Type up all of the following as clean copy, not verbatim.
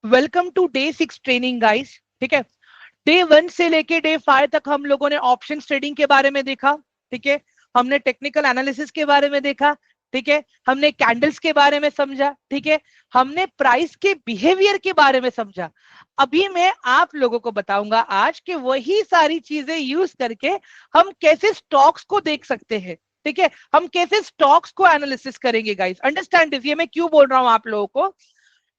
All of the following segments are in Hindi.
Welcome to day 6 training guys. ठीक है, डे 1 से लेके डे 5 तक हम लोगों ने ऑप्शन ट्रेडिंग के बारे में देखा। ठीक है, हमने टेक्निकल एनालिसिस के बारे में देखा। ठीक है, हमने कैंडल्स के बारे में समझा। ठीक है, हमने प्राइस के बिहेवियर के बारे में समझा। अभी मैं आप लोगों को बताऊंगा आज कि वही सारी चीजें यूज करके हम कैसे स्टॉक्स को देख सकते हैं। ठीक है, हम कैसे स्टॉक्स को एनालिसिस करेंगे गाइस। अंडरस्टैंड दिस, ये मैं क्यों बोल रहा हूं आप लोगों को।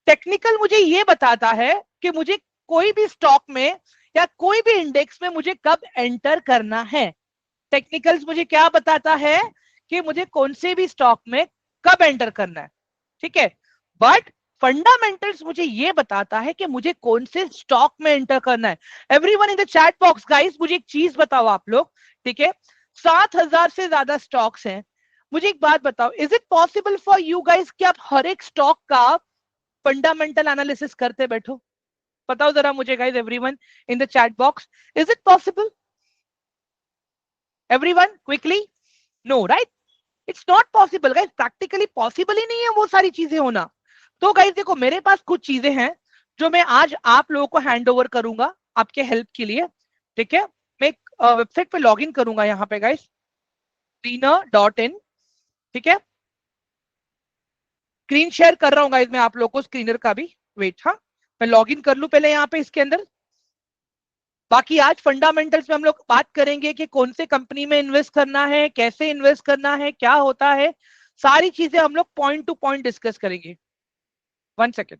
टेक्निकल मुझे ये बताता है कि मुझे कोई भी स्टॉक में या कोई भी इंडेक्स में मुझे कब एंटर करना है। टेक्निकल्स मुझे क्या बताता है कि मुझे कौन से भी स्टॉक में कब एंटर करना है। ठीक है, बट फंडामेंटल्स मुझे ये बताता है कि मुझे कौन से स्टॉक में एंटर करना है। Everyone in the chat box guys, मुझे एक चीज बताओ आप लोग। ठीक है, 7,000 से ज्यादा स्टॉक्स हैं। मुझे एक बात बताओ, is it possible for you guys कि आप हर एक स्टॉक का फंडामेंटल एनालिसिस करते बैठो? बताओ जरा मुझे guys, everyone in the chat box, is it possible? Everyone quickly. No right, it's not possible guys, practically possible ही नहीं है वो सारी चीजें होना। तो गाइस देखो, मेरे पास कुछ चीजें हैं जो मैं आज आप लोगों को हैंड ओवर करूंगा आपके हेल्प के लिए। ठीक है, मैं वेबसाइट पे लॉग इन करूंगा यहाँ पे गाइस, screener.in। ठीक है, स्क्रीन शेयर कर रहा हूँ गाइस मैं आप लोगों को, स्क्रीनर का भी। वेट, हाँ मैं लॉग इन कर लू पहले यहाँ पे इसके अंदर। बाकी आज फंडामेंटल्स में हम लोग बात करेंगे कि कौन से कंपनी में इन्वेस्ट करना है, कैसे इन्वेस्ट करना है, क्या होता है, सारी चीजें हम लोग पॉइंट टू पॉइंट डिस्कस करेंगे। 1 सेकेंड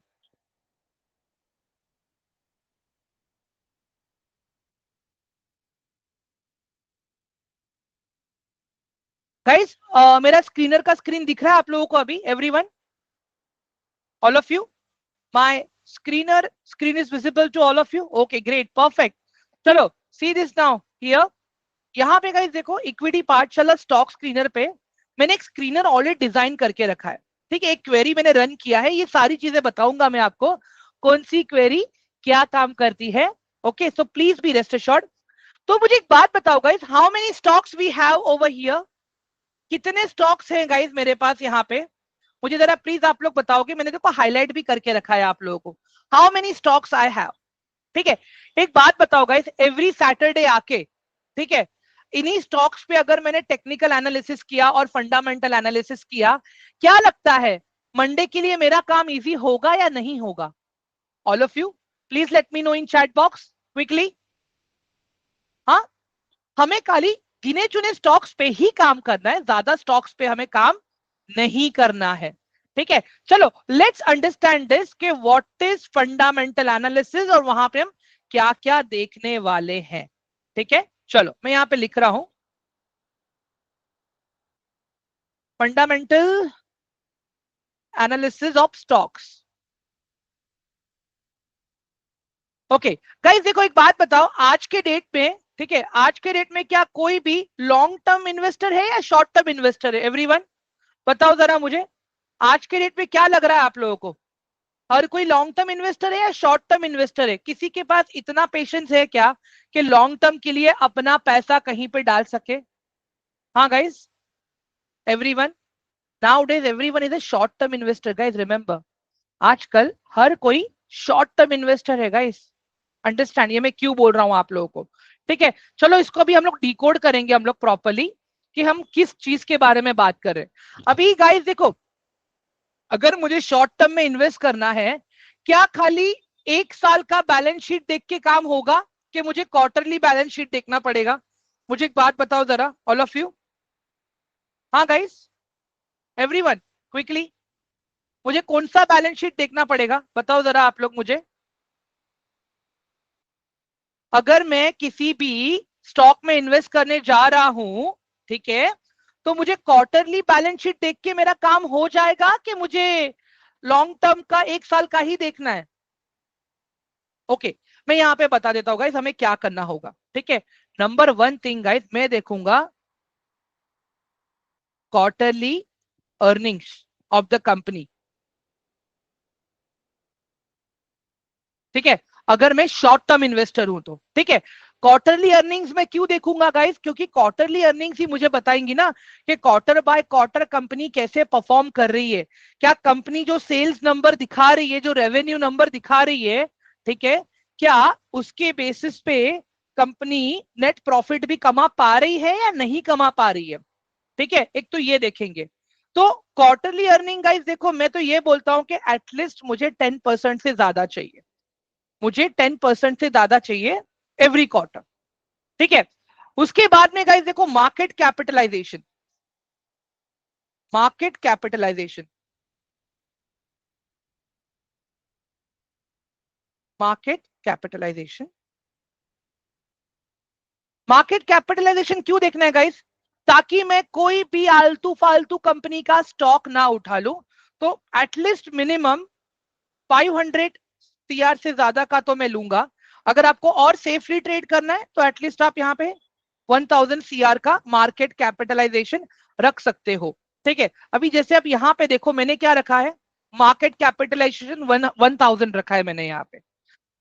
गाइस, मेरा स्क्रीनर का स्क्रीन दिख रहा है आप लोगों को अभी? Everyone, all of you, my screener screen is visible to all of you? Okay great, perfect. चलो सी दिस नाउ हियर। यहाँ पे गाइस देखो, इक्विटी पार्ट चला स्टॉक स्क्रीनर पे मैंने एक स्क्रीनर ऑलरेडी डिजाइन करके रखा है। ठीक है, एक क्वेरी मैंने रन किया है, ये सारी चीजें बताऊंगा मैं आपको, कौन सी क्वेरी क्या काम करती है। Okay, so please be rest assured. तो मुझे एक बात बताओ guys, how many stocks we have over here? कितने स्टॉक्स हैं गाइस मेरे पास यहाँ पे? मुझे जरा प्लीज आप लोग बताओगे, मैंने देखो हाईलाइट भी करके रखा है आप लोगों को। How many stocks I have? ठीक है, एक बात बताओ गाइस, एवरी सैटरडे आके, ठीक है, इन्हीं स्टॉक्स पे अगर मैंने टेक्निकल एनालिसिस किया और फंडामेंटल एनालिसिस किया, क्या लगता है मंडे के लिए मेरा काम इजी होगा या नहीं होगा? All of you please let me know in chat box quickly. हाँ, हमें खाली गिने चुने स्टॉक्स पे ही काम करना है, ज्यादा स्टॉक्स पे हमें काम नहीं करना है। ठीक है, चलो लेट्स अंडरस्टैंड दिस कि व्हाट इज फंडामेंटल एनालिसिस और वहां पे हम क्या क्या देखने वाले हैं। ठीक है, चलो मैं यहां पे लिख रहा हूं fundamental analysis of stocks. Okay guys देखो, एक बात बताओ, आज के डेट में, ठीक है, आज के डेट में क्या कोई भी लॉन्ग टर्म इन्वेस्टर है या शॉर्ट टर्म इन्वेस्टर है? एवरीवन बताओ जरा मुझे, आज के डेट में क्या लग रहा है आप लोगों को? हर कोई लॉन्ग टर्म इन्वेस्टर है या शॉर्ट टर्म इन्वेस्टर है? किसी के पास इतना पेशेंस है क्या कि लॉन्ग टर्म के लिए अपना पैसा कहीं पे डाल सके? हाँ guys, everyone, nowadays everyone is a short term investor guys, remember, आजकल हर कोई शॉर्ट टर्म इन्वेस्टर है गाइस। अंडरस्टैंड, ये मैं क्यों बोल रहा हूं आप लोगों को। ठीक है, चलो इसको भी हम लोग डिकोड करेंगे हम लोग प्रॉपर्ली कि हम किस चीज के बारे में बात कर रहे हैं। अभी गाइस देखो, अगर मुझे शॉर्ट टर्म में इन्वेस्ट करना है, क्या खाली एक साल का बैलेंस शीट देख के काम होगा कि मुझे क्वार्टरली बैलेंस शीट देखना पड़ेगा? मुझे एक बात बताओ जरा ऑल ऑफ यू। हाँ गाइस, एवरीवन क्विकली, मुझे कौन सा बैलेंस शीट देखना पड़ेगा बताओ जरा आप लोग मुझे। अगर मैं किसी भी स्टॉक में इन्वेस्ट करने जा रहा हूं, ठीक है, तो मुझे क्वार्टरली बैलेंस शीट देख के मेरा काम हो जाएगा कि मुझे लॉन्ग टर्म का एक साल का ही देखना है? ओके, मैं यहां पे बता देता हूँ गाइस हमें क्या करना होगा। ठीक है, नंबर वन थिंग गाइस, मैं देखूंगा quarterly earnings of the company. ठीक है, अगर मैं शॉर्ट टर्म इन्वेस्टर हूं तो, ठीक है, क्वार्टरली अर्निंग्स में क्यों देखूंगा गाइस? क्योंकि क्वार्टरली अर्निंग्स ही मुझे बताएंगी ना कि क्वार्टर बाय क्वार्टर कंपनी कैसे परफॉर्म कर रही है। क्या कंपनी जो सेल्स नंबर दिखा रही है, जो रेवेन्यू नंबर दिखा रही है, ठीक है, क्या उसके बेसिस पे कंपनी नेट प्रॉफिट भी कमा पा रही है या नहीं कमा पा रही है? ठीक है, एक तो ये देखेंगे। तो क्वार्टरली अर्निंग गाइस देखो, मैं तो ये बोलता हूं कि एटलीस्ट मुझे 10% से ज्यादा चाहिए, मुझे 10% से ज्यादा चाहिए एवरी क्वार्टर। ठीक है, उसके बाद में गाइस देखो market capitalisation, market capitalisation, market capitalisation, market capitalisation क्यों देखना है गाइस? ताकि मैं कोई भी आलतू फालतू कंपनी का स्टॉक ना उठा लूं। तो एटलीस्ट मिनिमम 500 सीआर से ज्यादा का तो मैं लूंगा। अगर आपको और सेफली ट्रेड करना है तो एटलीस्ट आप यहाँ पे 1000 सीआर का मार्केट कैपिटलाइजेशन रख सकते हो। ठीक है, अभी जैसे अब यहाँ पे देखो मैंने क्या रखा है, मार्केट कैपिटलाइजेशन 1000 रखा है मैंने यहाँ पे।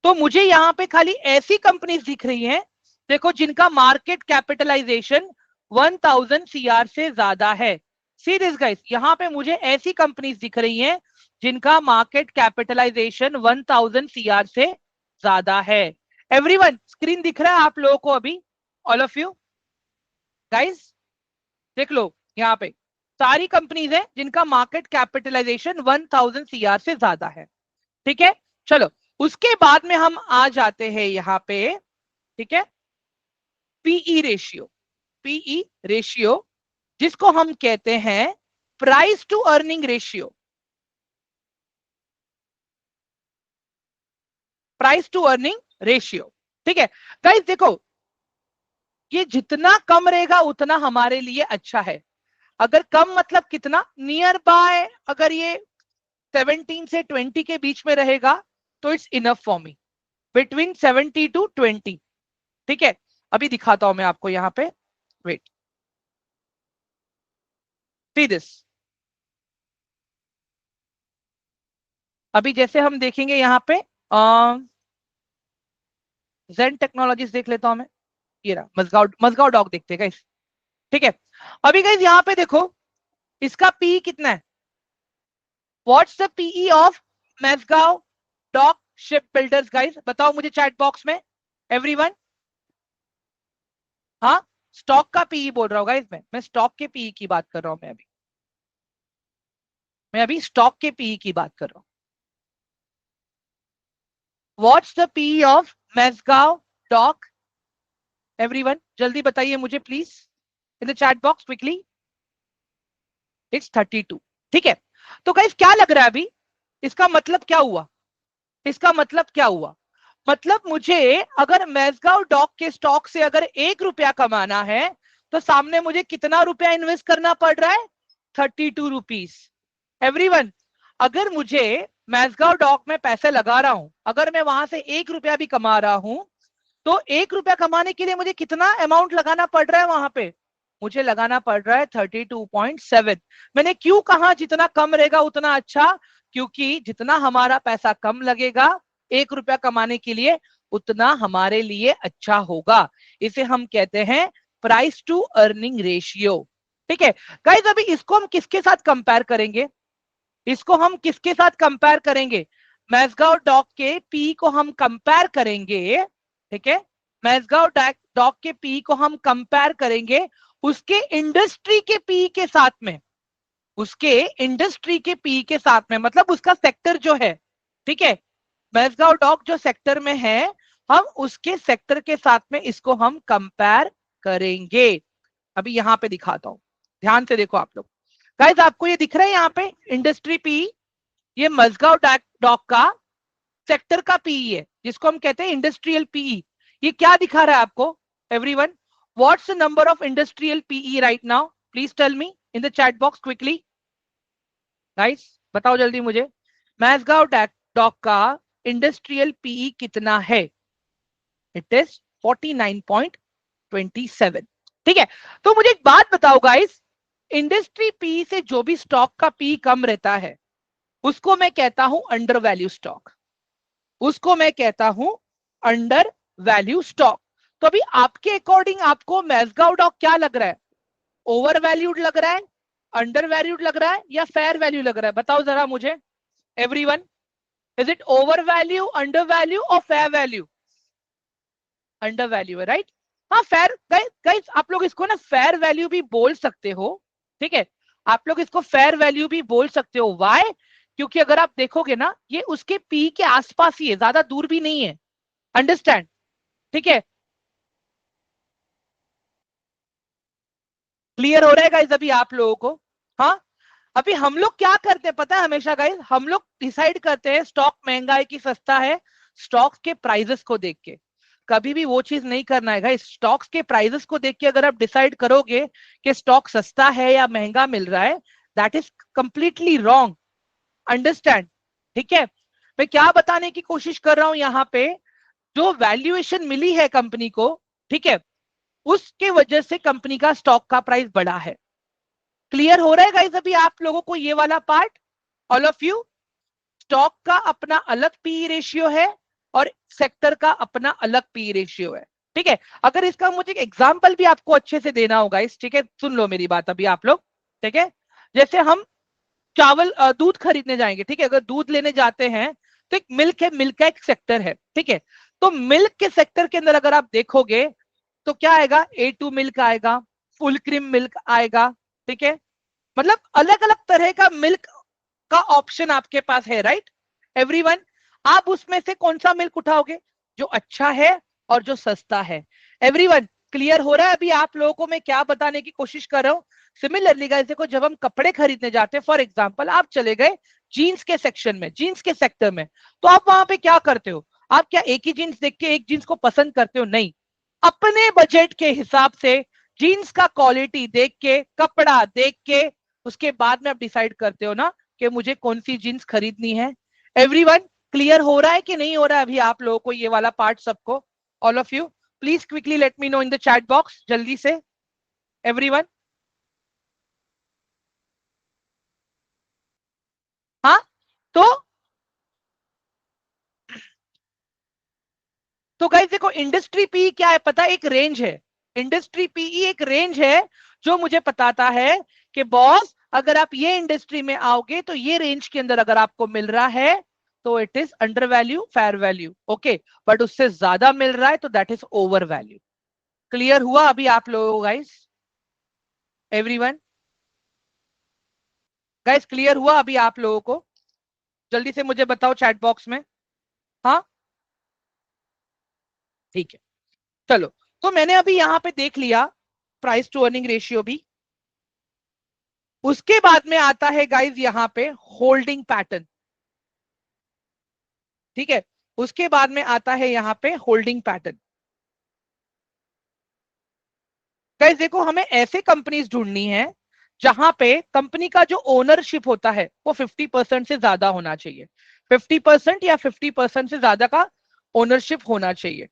तो मुझे यहाँ पे खाली ऐसी कंपनीज दिख रही हैं देखो जिनका मार्केट कैपिटलाइजेशन 1000 सीआर से ज्यादा है। सी दिस गाइस, यहाँ पे मुझे ऐसी कंपनीज दिख रही हैं जिनका मार्केट कैपिटलाइजेशन 1000 सीआर से ज्यादा है। एवरीवन स्क्रीन दिख रहा है आप लोगों को अभी? ऑल ऑफ यू गाइस देख लो, यहाँ पे सारी कंपनीज है जिनका मार्केट कैपिटलाइजेशन 1000 सीआर से ज्यादा है। ठीक है, चलो उसके बाद में हम आ जाते हैं यहाँ पे, ठीक है, पीई रेशियो, पीई रेशियो जिसको हम कहते हैं price to earning ratio, price to earning ratio. ठीक है गाइस देखो, ये जितना कम रहेगा उतना हमारे लिए अच्छा है। अगर कम मतलब कितना, नियर बाय अगर ये 17 से 20 के बीच में रहेगा तो it's enough for me, between 70 to 20। ठीक है, अभी दिखाता हूं मैं आपको यहाँ पे, वेट, सी दिस। अभी जैसे हम देखेंगे यहाँ पे जेन टेक्नोलॉजीज देख लेता हूं मैं, ये रहा मजगांव, मजगांव डॉक देखते हैं गाइस। ठीक है, अभी गाइस यहाँ पे देखो इसका पी कितना है, what's the PE of Mazagon Dock Ship Builders guys, बताओ मुझे चैट बॉक्स में एवरीवन। हाँ, स्टॉक का पीई बोल रहा हूँ गाइस, मैं स्टॉक के पीई की बात कर रहा हूं, मैं अभी स्टॉक के पीई की बात कर रहा हूं। What's the PE of Mazagon Dock? Everyone जल्दी बताइए मुझे please in the chat box quickly. It's 32। ठीक है, तो गाइस क्या लग रहा है अभी, इसका मतलब क्या हुआ, इसका मतलब क्या हुआ? मतलब मुझे अगर मैजगांव डॉक के स्टॉक से अगर 1 रुपया कमाना है तो सामने मुझे कितना रुपया इन्वेस्ट करना पड़ रहा है? 32 रुपीज। एवरीवन अगर मुझे मैजगांव डॉक में पैसे लगा रहा हूं, अगर मैं वहां से 1 रुपया भी कमा रहा हूं, तो 1 रुपया कमाने के लिए मुझे कितना अमाउंट लगाना पड़ रहा है वहां पे? मुझे लगाना पड़ रहा है 32.7। मैंने क्यों कहा जितना कम रहेगा उतना अच्छा? क्योंकि जितना हमारा पैसा कम लगेगा 1 रुपया कमाने के लिए, उतना हमारे लिए अच्छा होगा। इसे हम कहते हैं प्राइस टू अर्निंग रेशियो। ठीक है गाइस, अभी इसको हम किसके साथ कंपेयर करेंगे, इसको हम किसके साथ कंपेयर करेंगे? मैजगांव डॉक के पी को हम कंपेयर करेंगे। ठीक है, मैजगांव डॉक के पी को हम कंपेयर करेंगे उसके इंडस्ट्री के पी के साथ में, उसके इंडस्ट्री के पी के साथ में, मतलब उसका सेक्टर जो है। ठीक है, मैजगांव डॉक जो सेक्टर में है, हम उसके सेक्टर के साथ में इसको हम कंपेयर करेंगे। अभी यहां पे दिखाता हूं, ध्यान से देखो आप लोग। गाइस आपको ये दिख रहा है यहाँ पे इंडस्ट्री पी, ये मजगांव डॉक का सेक्टर का पीई है जिसको हम कहते हैं इंडस्ट्रियल पीई। ये क्या दिखा रहा है आपको everyone? What's the number of industrial PE right now? Please tell me in the chat box quickly guys, बताओ जल्दी मुझे, मैजगांव डॉक का इंडस्ट्रियल पीई कितना है? It is 49.27। ठीक है, तो मुझे एक बात बताओ गाइस, इंडस्ट्री पी से जो भी स्टॉक का पी कम रहता है उसको मैं कहता हूं अंडर वैल्यू स्टॉक, उसको मैं कहता हूं अंडर वैल्यू स्टॉक। तो अभी आपके अकॉर्डिंग आपको मैज़गांव डॉक क्या लग रहा है? ओवर वैल्यूड लग रहा है, अंडर वैल्यूड लग रहा है, या फेयर वैल्यू लग रहा है? बताओ जरा मुझे everyone, is it over value, under value और फेयर वैल्यू? अंडर वैल्यू है, राइट? हाँ, फेयर गाइस, आप लोग इसको ना फेयर वैल्यू भी बोल सकते हो, ठीक है? आप लोग इसको फेयर वैल्यू भी बोल सकते हो। व्हाई? क्योंकि अगर आप देखोगे ना, ये उसके पी के आसपास ही है, ज्यादा दूर भी नहीं है। अंडरस्टैंड? ठीक है, क्लियर हो रहा है गाइस अभी आप लोगों को? हाँ, अभी हम लोग क्या करते हैं पता है, हमेशा गाइस हम लोग डिसाइड करते हैं स्टॉक महंगा है कि सस्ता है, स्टॉक के प्राइजेस को देख के। कभी भी वो चीज नहीं करना है गाइस। स्टॉक्स के प्राइजेस को देख के अगर आप डिसाइड करोगे कि स्टॉक सस्ता है या महंगा मिल रहा है, that is completely wrong. Understand? ठीक है, मैं क्या बताने की कोशिश कर रहा हूं यहाँ पे, जो वैल्यूएशन मिली है कंपनी को, ठीक है, उसके वजह से कंपनी का स्टॉक का प्राइस बढ़ा है। क्लियर हो रहा है गाइस अभी आप लोगों को ये वाला part? All of you, stock का अपना अलग पी रेशियो है और सेक्टर का अपना अलग पी रेशियो है, ठीक है? अगर इसका मुझे एग्जांपल भी आपको अच्छे से देना होगा इस, ठीक है, सुन लो मेरी बात अभी आप लोग, ठीक है? जैसे हम चावल दूध खरीदने जाएंगे, ठीक है? अगर दूध लेने जाते हैं तो एक मिल्क है, मिल्क का एक सेक्टर है, ठीक है? तो मिल्क के सेक्टर के अंदर अगर आप देखोगे तो क्या आएगा? A2 मिल्क आएगा, फुल क्रीम मिल्क आएगा, ठीक है? मतलब अलग अलग तरह का मिल्क का ऑप्शन आपके पास है, राइट एवरीवन? आप उसमें से कौन सा मिल्क उठाओगे? जो अच्छा है और जो सस्ता है। एवरीवन, क्लियर हो रहा है अभी आप लोगों को मैं क्या बताने की कोशिश कर रहा हूं? सिमिलरली गाइस देखो, जब हम कपड़े खरीदने जाते हैं, फॉर एग्जांपल आप चले गए जीन्स के सेक्शन में, जीन्स के सेक्टर में, तो आप वहां पे क्या करते हो? आप क्या एक ही जीन्स देख के एक जीन्स को पसंद करते हो? नहीं, अपने बजट के हिसाब से जीन्स का क्वालिटी देख के, कपड़ा देख के, उसके बाद में आप डिसाइड करते हो ना कि मुझे कौन सी जीन्स खरीदनी है। एवरीवन, क्लियर हो रहा है कि नहीं हो रहा है अभी आप लोगों को ये वाला पार्ट सबको? All of you, please quickly let me know in the chat box, जल्दी से एवरीवन। हाँ, तो गाइस देखो, इंडस्ट्री पी क्या है पता है? एक रेंज है। इंडस्ट्री पीई एक रेंज है जो मुझे बताता है कि बॉस, अगर आप ये इंडस्ट्री में आओगे तो ये रेंज के अंदर अगर आपको मिल रहा है तो it is under value, fair value, okay? But उससे ज्यादा मिल रहा है तो that is over value. Clear हुआ अभी आप लोगों को गाइस? एवरीवन, गाइस क्लियर हुआ अभी आप लोगों को? जल्दी से मुझे बताओ चैट बॉक्स में। हाँ, ठीक है, चलो। तो मैंने अभी यहां पे देख लिया प्राइस टू अर्निंग रेशियो भी। उसके बाद में आता है गाइस यहाँ पे होल्डिंग पैटर्न, ठीक है? उसके बाद में आता है यहाँ पे होल्डिंग पैटर्न। गाइस देखो, हमें ऐसे कंपनीज ढूंढनी है जहां पे कंपनी का जो ओनरशिप होता है वो 50% से ज्यादा होना चाहिए। 50% या 50% से ज्यादा का ओनरशिप होना चाहिए।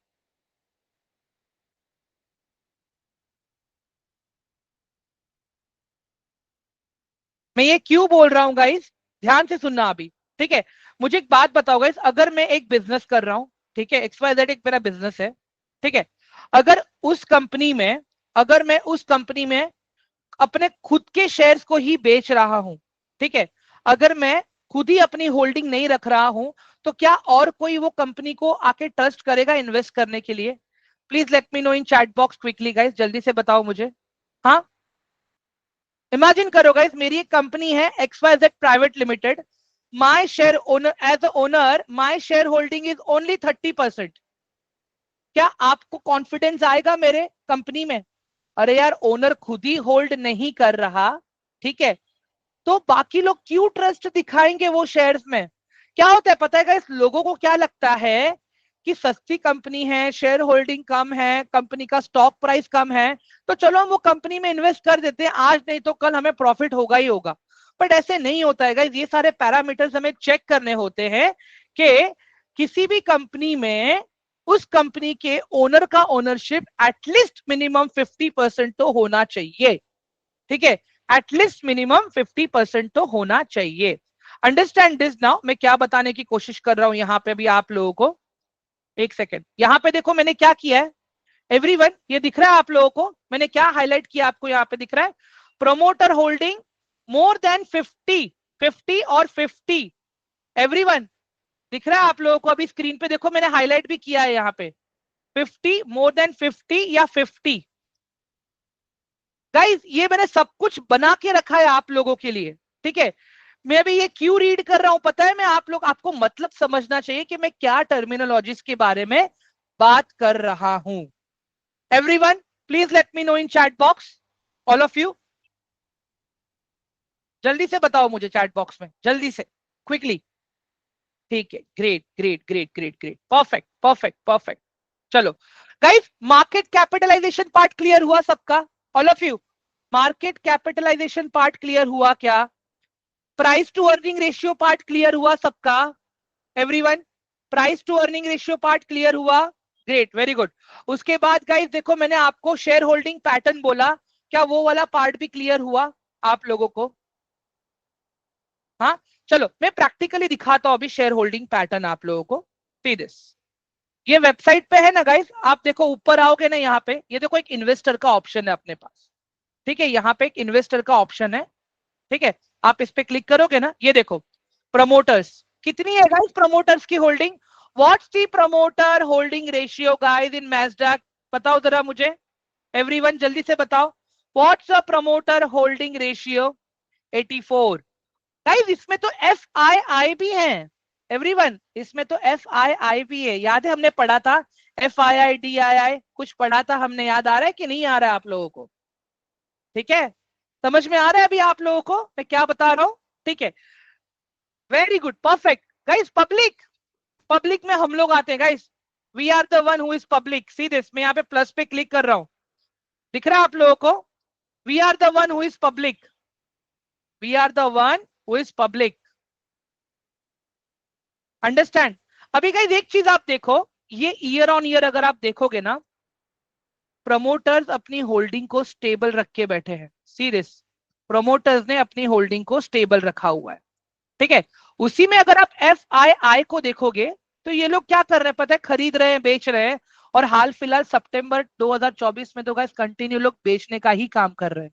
मैं ये क्यों बोल रहा हूं गाइस, ध्यान से सुनना अभी, ठीक है? मुझे एक बात बताओ गाइस, अगर मैं एक बिजनेस कर रहा हूं, ठीक है, XYZ एक मेरा बिजनेस है, ठीक है? अगर उस कंपनी में, अगर मैं उस कंपनी में अपने खुद के शेयर्स को ही बेच रहा हूं, ठीक है, अगर मैं खुद ही अपनी होल्डिंग नहीं रख रहा हूं, तो क्या और कोई वो कंपनी को आके ट्रस्ट करेगा इन्वेस्ट करने के लिए? Please let me know in chat box quickly guys, जल्दी से बताओ मुझे। हाँ, इमेजिन करो गाइस, मेरी एक कंपनी है XYZ private limited, my share owner, as a owner my share holding is only 30%। क्या आपको कॉन्फिडेंस आएगा मेरे कंपनी में? अरे यार, ओनर खुद ही होल्ड नहीं कर रहा, ठीक है, तो बाकी लोग क्यों ट्रस्ट दिखाएंगे वो शेयर्स में? क्या होता है पता है गाइस, लोगों को क्या लगता है कि सस्ती कंपनी है, शेयर होल्डिंग कम है, कंपनी का स्टॉक प्राइस कम है, तो चलो हम वो कंपनी में इन्वेस्ट कर देते हैं, आज नहीं तो कल हमें प्रॉफिट होगा ही होगा। बट ऐसे नहीं होता है गाइस, ये सारे पैरामीटर्स हमें चेक करने होते हैं कि किसी भी कंपनी में उस कंपनी के ओनर का ओनरशिप एटलीस्ट मिनिमम 50% तो होना चाहिए, ठीक है? एटलीस्ट मिनिमम 50% तो होना चाहिए। अंडरस्टैंड दिस नाउ, मैं क्या बताने की कोशिश कर रहा हूं यहां पे भी आप लोगों को? एक सेकेंड, यहां पे देखो मैंने क्या किया है, एवरीवन ये दिख रहा है आप लोगों को? मैंने क्या हाईलाइट किया आपको यहाँ पे दिख रहा है? प्रोमोटर होल्डिंग मोर देन 50 और 50। एवरीवन दिख रहा है आप लोगों को? अभी स्क्रीन पे देखो, मैंने हाईलाइट भी किया है यहाँ पे, 50, मोर देन 50 या 50। गाइस ये मैंने सब कुछ बना के रखा है आप लोगों के लिए, ठीक है? मैं अभी ये क्यों रीड कर रहा हूं पता है? मैं आपको मतलब समझना चाहिए कि मैं क्या टर्मिनोलॉजीज के बारे में बात कर रहा हूं। Everyone please let me know in chat box, all of you जल्दी से बताओ मुझे चैट बॉक्स में, जल्दी से, क्विकली। ठीक है, great great great great great, perfect perfect perfect. चलो guys, market capitalisation part clear हुआ सबका? All of you, market capitalisation part clear हुआ क्या? Price to earning ratio part clear हुआ सबका? Everyone price to earning ratio part clear हुआ? Great, very good. उसके बाद गाइस देखो, मैंने आपको शेयर होल्डिंग पैटर्न बोला, क्या वो वाला पार्ट भी क्लियर हुआ आप लोगों को? हाँ, चलो मैं प्रैक्टिकली दिखाता हूं अभी शेयर होल्डिंग पैटर्न आप लोगों को। सी दिस, ये वेबसाइट पे है ना गाइस, आप देखो ऊपर आओगे ना, यहाँ पे ये देखो एक इन्वेस्टर का ऑप्शन है अपने पास, ठीक है? यहाँ पे एक इन्वेस्टर का ऑप्शन है, ठीक है? आप इस पे क्लिक करोगे ना, ये देखो प्रमोटर्स कितनी है गाइस, प्रमोटर्स की holding. What's the promoter holding ratio guys in Mazdock? बताओ जरा मुझे, एवरीवन जल्दी से बताओ, what's the promoter holding ratio? 84। Guys इसमें तो एफ आई आई भी है, एवरीवन इसमें तो एफ आई आई भी है, याद है हमने पढ़ा था, F I I D I आई कुछ पढ़ा था हमने, याद आ रहा है कि नहीं आ रहा है आप लोगों को? ठीक है, समझ में आ रहा है अभी आप लोगों को मैं क्या बता रहा हूं? ठीक है, very good, perfect. Guys public, public में हम लोग आते हैं guys, we are the one who is public. See this, मैं यहाँ पे प्लस पे क्लिक कर रहा हूं, दिख रहा है आप लोगों को? We are the one who is public, we are the one who is public, understand? अभी गाइस एक चीज आप देखो, ये ईयर ऑन ईयर अगर आप देखोगे ना, प्रमोटर्स अपनी होल्डिंग को स्टेबल रख के बैठे हैं। सीरियस, प्रमोटर्स ने अपनी होल्डिंग को स्टेबल रखा हुआ है, ठीक है? उसी में अगर आप एफ आई आई को देखोगे तो ये लोग क्या कर रहे हैं पता है? खरीद रहे हैं, बेच रहे हैं, और हाल फिलहाल सितंबर 2024 में तो गाइस कंटिन्यू लोग बेचने का ही काम कर रहे हैं,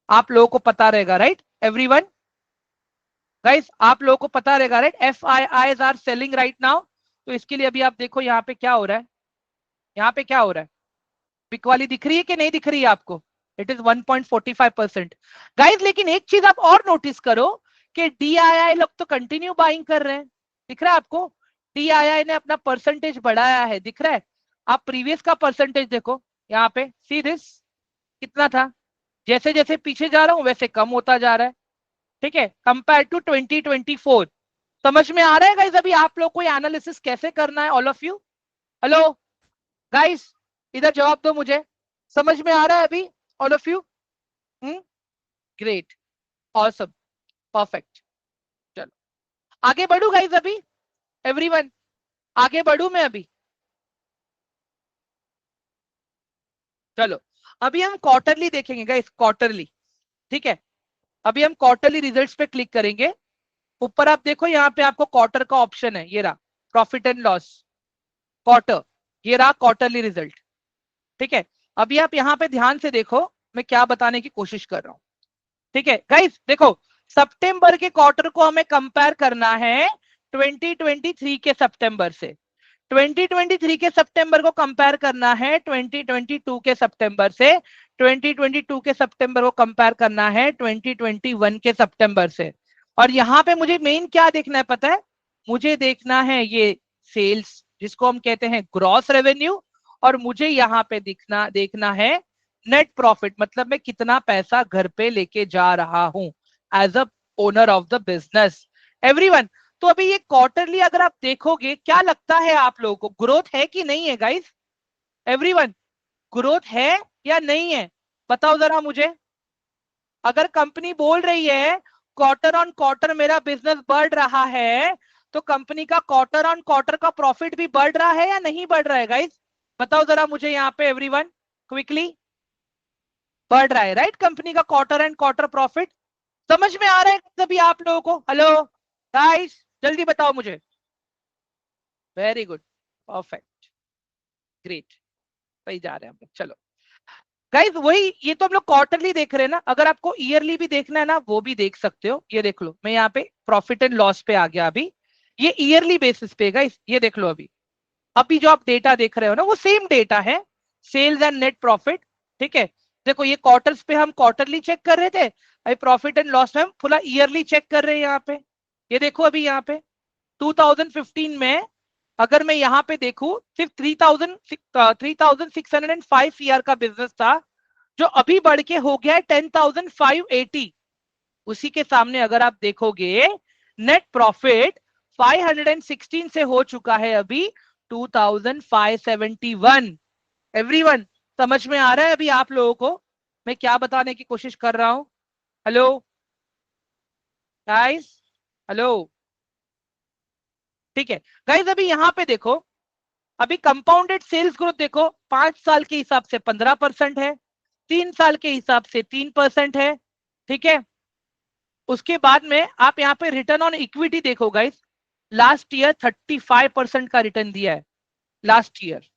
आप लोगों को पता रहेगा, राइट एवरीवन? गाइस आप लोगों को पता रहेगा, right? FIIs are selling right now. तो इसके लिए अभी आप देखो यहाँ पे क्या हो रहा है, यहाँ पे क्या हो रहा है? पिक वाली दिख रही है कि नहीं दिख रही है आपको? It is 1.45%। गाइस लेकिन एक चीज आप और नोटिस करो कि डीआईआई लोग तो कंटिन्यू बाइंग कर रहे हैं, दिख रहा है आपको? डीआईआई ने अपना परसेंटेज बढ़ाया है, दिख रहा है? आप प्रीवियस का परसेंटेज देखो यहाँ पे, सी दिस, कितना था? जैसे जैसे पीछे जा रहा हूं वैसे कम होता जा रहा है, ठीक है? Compare to 2024। समझ में आ रहा है गाइस अभी आप लोग को एनालिसिस कैसे करना है? All of you, hello guys, इधर जवाब दो मुझे, समझ में आ रहा है अभी all of you? Great, awesome, perfect. चलो आगे बढ़ू गाइस अभी, एवरीवन आगे बढ़ू मैं अभी? चलो अभी हम क्वार्टरली देखेंगे गाइस, क्वार्टरली, ठीक है? अभी हम क्वार्टरली रिजल्ट्स पे क्लिक करेंगे। ऊपर आप देखो यहाँ पे आपको क्वार्टर का ऑप्शन है, ये रहा प्रॉफिट एंड लॉस क्वार्टर, ये रहा क्वार्टरली रिजल्ट, ठीक है? अभी आप यहाँ पे ध्यान से देखो मैं क्या बताने की कोशिश कर रहा हूं, ठीक है गाइस? देखो सितंबर के क्वार्टर को हमें कंपेयर करना है 2023 के सितंबर से, 2023 के सितंबर को कंपेयर करना है 2022 के सितंबर से, 2022 के सितंबर को कंपेयर करना है 2021 के सितंबर से। और यहाँ पे मुझे मेन क्या देखना है पता है? मुझे देखना है ये सेल्स जिसको हम कहते हैं ग्रॉस रेवेन्यू, और मुझे यहाँ पे देखना है नेट प्रॉफिट, मतलब मैं कितना पैसा घर पे लेके जा रहा हूं as a owner of the business, everyone. तो अभी ये क्वार्टरली अगर आप देखोगे, क्या लगता है आप लोगों को ग्रोथ है कि नहीं है गाइस? एवरीवन ग्रोथ है या नहीं है? बताओ जरा मुझे। अगर कंपनी बोल रही है क्वार्टर ऑन क्वार्टर मेरा बिजनेस बढ़ रहा है, तो कंपनी का क्वार्टर ऑन क्वार्टर का प्रॉफिट भी बढ़ रहा है या नहीं बढ़ रहा है गाइस? बताओ जरा मुझे यहाँ पे एवरीवन, क्विकली। बढ़ रहा है, राइट? कंपनी का क्वार्टर एंड क्वार्टर प्रॉफिट समझ में आ रहा है सभी आप लोगों को? हेलो गाइस जल्दी बताओ मुझे। Very good, perfect, great. सही जा रहे हैं हम लोग। चलो गाइस, वही ये तो हम लोग क्वार्टरली देख रहे हैं ना, अगर आपको ईयरली भी देखना है ना वो भी देख सकते हो। ये देख लो, मैं यहाँ पे प्रॉफिट एंड लॉस पे आ गया अभी, ये ईयरली बेसिस पे गाइस, ये देख लो। अभी अभी जो आप डेटा देख रहे हो ना वो सेम डेटा है, सेल्स एंड नेट प्रॉफिट। ठीक है, देखो ये क्वार्टर्स पे हम क्वार्टरली चेक कर रहे थे, अभी प्रॉफिट एंड लॉस में हम पूरा ईयरली चेक कर रहे हैं यहाँ पे। ये देखो अभी यहाँ पे 2015 में अगर मैं यहाँ पे देखूं, सिर्फ 3605 ईयर का बिजनेस था, जो अभी बढ़ के हो गया है 10,580। उसी के सामने अगर आप देखोगे नेट प्रॉफिट 516 से हो चुका है अभी 2,571। एवरीवन, समझ में आ रहा है अभी आप लोगों को मैं क्या बताने की कोशिश कर रहा हूं? Hello guys, hello. ठीक है गाइस, अभी यहां पे देखो, अभी कंपाउंडेड सेल्स ग्रोथ देखो, 5 साल के हिसाब से 15% है, 3 साल के हिसाब से 3% है। ठीक है, उसके बाद में आप यहाँ पे रिटर्न ऑन इक्विटी देखो गाइस, लास्ट ईयर 35% का रिटर्न दिया है। लास्ट ईयर,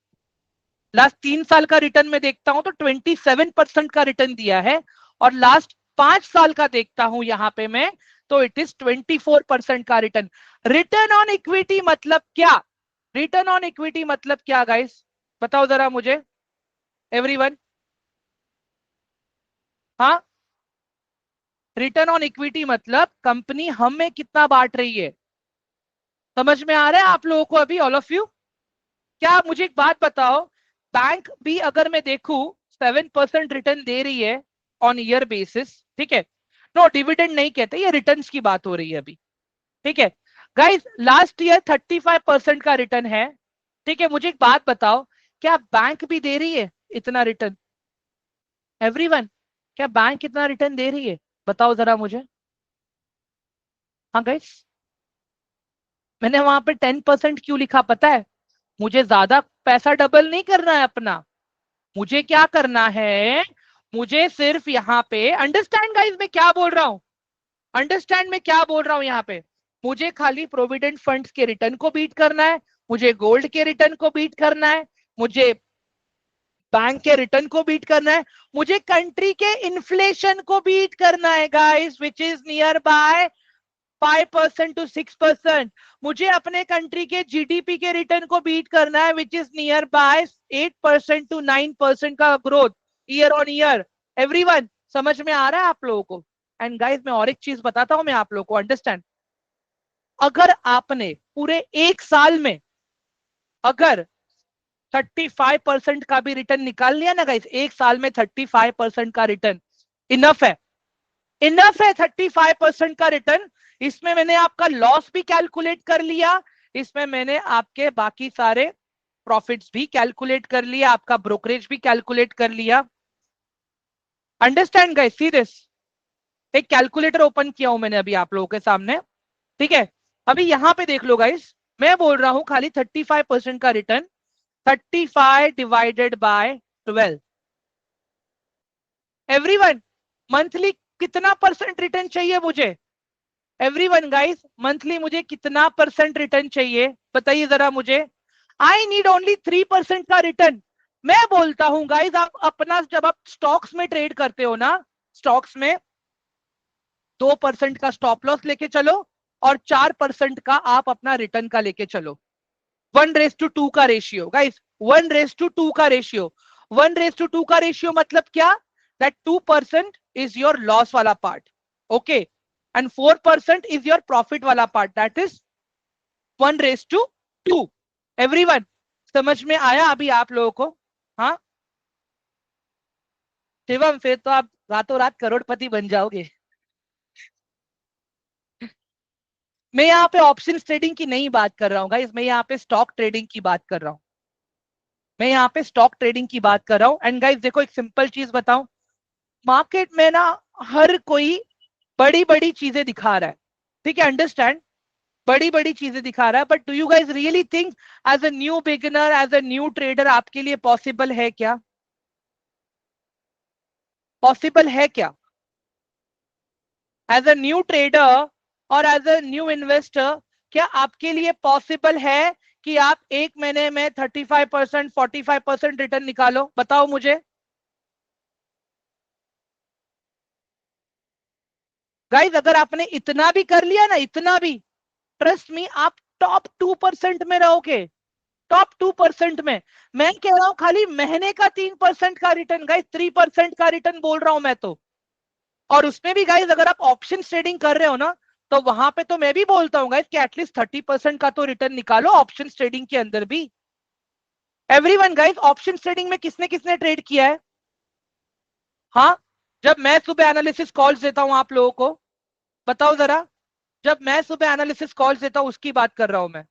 लास्ट 3 साल का रिटर्न में देखता हूं तो 27% का रिटर्न दिया है, और लास्ट 5 साल का देखता हूं यहां पे मैं, तो इट इज 24% का रिटर्न। रिटर्न ऑन इक्विटी मतलब क्या? रिटर्न ऑन इक्विटी मतलब क्या गाइस, बताओ जरा मुझे, एवरीवन। हाँ, रिटर्न ऑन इक्विटी मतलब कंपनी हमें कितना बांट रही है। समझ में आ रहा है आप लोगों को अभी, ऑल ऑफ यू? क्या आप मुझे एक बात बताओ, बैंक भी अगर मैं देखूं 7% रिटर्न दे रही है ऑन ईयर बेसिस, ठीक है, नो डिविडेंड नहीं कहते, ये रिटर्न्स की बात हो रही है अभी। ठीक है गाइस, लास्ट ईयर 35% का रिटर्न है। ठीक है, मुझे एक बात बताओ, क्या बैंक भी दे रही है इतना रिटर्न? एवरीवन, क्या बैंक कितना रिटर्न दे रही है, बताओ जरा मुझे। हाँ गाइस, मैंने वहां पे 10% क्यों लिखा पता है? मुझे ज्यादा पैसा डबल नहीं करना है अपना, मुझे क्या करना है, मुझे सिर्फ यहाँ पे अंडरस्टैंड गाइस मैं क्या बोल रहा हूँ, अंडरस्टैंड मैं क्या बोल रहा हूँ यहाँ पे, मुझे खाली प्रोविडेंट फंड्स के रिटर्न को बीट करना है, मुझे गोल्ड के रिटर्न को बीट करना है, मुझे बैंक के रिटर्न को बीट करना है, मुझे कंट्री के इन्फ्लेशन को बीट करना है guys, which is near by 5% to 6%। मुझे अपने कंट्री के जीडीपी के रिटर्न को बीट करना है, which is near by 8% to 9% का growth year on year. Everyone, समझ में आ रहा है आप लोगों को? एंड गाइस, मैं और एक चीज बताता हूं मैं आप लोगों को, अंडरस्टैंड, अगर आपने पूरे एक साल में अगर 35% का भी रिटर्न निकाल लिया ना गाइस, एक साल में 35% का रिटर्न इनफ है, इनफ है 35% का रिटर्न। इसमें मैंने आपका लॉस भी कैलकुलेट कर लिया, इसमें मैंने आपके बाकी सारे प्रॉफिट्स भी कैलकुलेट कर लिया, आपका ब्रोकरेज भी कैलकुलेट कर लिया। अंडरस्टैंड गाइस, सी दिस, एक कैलकुलेटर ओपन किया हूं मैंने अभी आप लोगों के सामने। ठीक है, अभी यहां पे देख लो गाइस, मैं बोल रहा हूं खाली 35% का return, 35 divided by 12। Everyone, monthly कितना परसेंट रिटर्न चाहिए मुझे? एवरीवन गाइस, मंथली मुझे कितना परसेंट रिटर्न चाहिए, बताइए जरा मुझे। आई नीड ओनली 3% का रिटर्न। मैं बोलता हूं गाइस, आप अपना जब आप स्टॉक्स में ट्रेड करते हो ना, स्टॉक्स में 2% का स्टॉप लॉस लेके चलो, और 4% का आप अपना रिटर्न का लेके चलो। 1:2 का रेशियो गाइस, 1:2 का रेशियो। 1:2 का रेशियो मतलब क्या? दैट 2% इज योर लॉस वाला part, okay, and 4% is your profit वाला पार्ट, दैट इज 1:2। एवरीवन, समझ में आया अभी आप लोगों को? हाँ शिवम, फिर तो आप रातों रात करोड़पति बन जाओगे। मैं यहाँ पे ऑप्शन ट्रेडिंग की नहीं बात कर रहा हूँ गाइस, मैं यहाँ पे स्टॉक ट्रेडिंग की बात कर रहा हूँ, मैं यहाँ पे स्टॉक ट्रेडिंग की बात कर रहा हूँ। एंड गाइस देखो, एक सिंपल चीज बताऊं, मार्केट में ना हर कोई बड़ी बड़ी चीजें दिखा रहा है, ठीक है, अंडरस्टैंड, बड़ी बड़ी चीजें दिखा रहा है, but do you guys really think as a new beginner, as a new trader, आपके लिए पॉसिबल है क्या? पॉसिबल है क्या एज अ न्यू ट्रेडर और एज अ न्यू इन्वेस्टर? क्या आपके लिए पॉसिबल है कि आप एक महीने में 35%, 45% रिटर्न निकालो? बताओ मुझे गाइज। अगर आपने इतना भी कर लिया ना, इतना भी, ट्रस्ट मी, आप टॉप 2% में रहोगे, टॉप 2% में। मैं कह रहा हूं खाली महीने का 3% का रिटर्न गाइज, 3% का रिटर्न बोल रहा हूं मैं तो। और उसमें भी गाइज अगर आप ऑप्शन ट्रेडिंग कर रहे हो ना, तो वहां पे तो मैं भी बोलता हूँ गाइज कि एटलीस्ट 30% का तो रिटर्न निकालो ऑप्शन ट्रेडिंग के अंदर भी। एवरीवन गाइज, ऑप्शन ट्रेडिंग में किसने किसने ट्रेड किया है? हाँ, जब मैं सुबह एनालिसिस कॉल्स देता हूं आप लोगों को, बताओ जरा, जब मैं सुबह एनालिसिस कॉल्स देता हूं उसकी बात कर रहा हूं मैं।